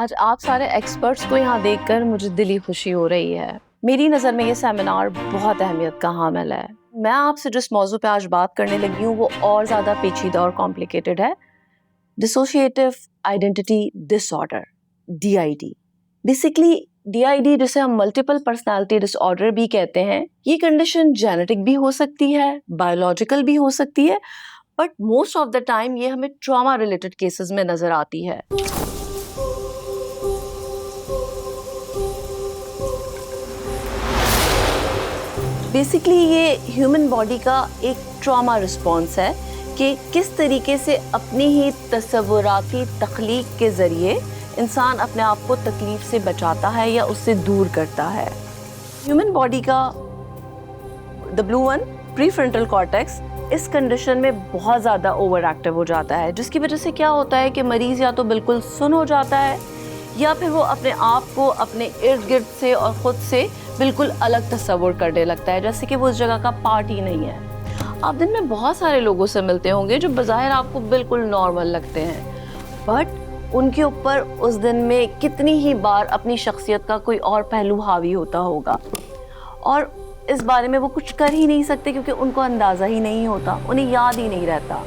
आज आप सारे एक्सपर्ट्स को यहाँ देखकर मुझे दिली खुशी हो रही है। मेरी नज़र में ये सेमिनार बहुत अहमियत का हामिल है। मैं आपसे जिस मौजू पे आज बात करने लगी हूँ वो और ज़्यादा पेचीदा और कॉम्प्लिकेटेड है। Dissociative identity disorder, DID। Basically DID, जिसे हम मल्टीपल पर्सनालिटी डिसऑर्डर भी कहते हैं, ये कंडीशन जेनेटिक भी हो सकती है, बायोलॉजिकल भी हो सकती है, but most of the time ये हमें ट्रॉमा रिलेटेड केसेस में नज़र आती है। बेसिकली ये ह्यूमन बॉडी का एक ट्रॉमा रिस्पॉन्स है कि किस तरीके से अपनी ही तसव्वुराती तख्लीक के ज़रिए इंसान अपने आप को तकलीफ से बचाता है या उससे दूर करता है। ह्यूमन बॉडी का W1 प्रीफ्रंटल कॉर्टेक्स इस कंडीशन में बहुत ज़्यादा ओवर एक्टिव हो जाता है, जिसकी वजह से क्या होता है कि मरीज़ या तो बिल्कुल सुन्न हो जाता है या फिर वो अपने आप को अपने इर्द गिर्द से और ख़ुद से बिल्कुल अलग तस्वुर करने लगता है, जैसे कि वो उस जगह का पार्ट ही नहीं है। आप दिन में बहुत सारे लोगों से मिलते होंगे जो बज़ाहिर आपको बिल्कुल नॉर्मल लगते हैं, बट उनके ऊपर उस दिन में कितनी ही बार अपनी शख्सियत का कोई और पहलू हावी होता होगा और इस बारे में वो कुछ कर ही नहीं सकते क्योंकि उनको अंदाज़ा ही नहीं होता, उन्हें याद ही नहीं रहता।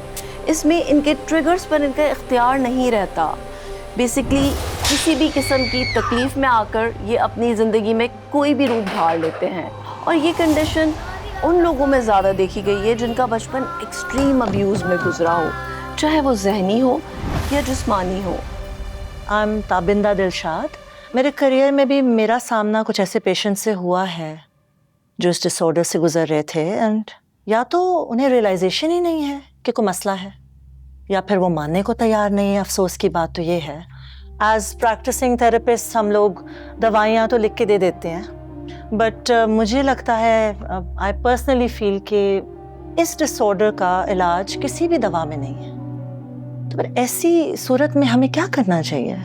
इसमें इनके ट्रिगर्स पर इनका इख्तियार नहीं रहता। बेसिकली किसी भी किस्म की तकलीफ़ में आकर ये अपनी ज़िंदगी में कोई भी रूप धार लेते हैं और ये कंडीशन उन लोगों में ज़्यादा देखी गई है जिनका बचपन एक्सट्रीम अब्यूज़ में गुजरा हो, चाहे वो ज़हनी हो या जिस्मानी हो। I am Tabinda Dilshad. मेरे करियर में भी मेरा सामना कुछ ऐसे पेशेंट से हुआ है जो इस डिसऑर्डर से गुजर रहे थे, एंड या तो उन्हें रियलाइजेशन ही नहीं है कि कोई मसला है या फिर वो मानने को तैयार नहीं है। अफसोस की बात तो ये है, एज प्रैक्टिसिंग थेरेपिस्ट हम लोग दवाइयाँ तो लिख के दे देते हैं, बट मुझे लगता है, आई पर्सनली फील कि इस डिसऑर्डर का इलाज किसी भी दवा में नहीं है। तो फिर ऐसी सूरत में हमें क्या करना चाहिए?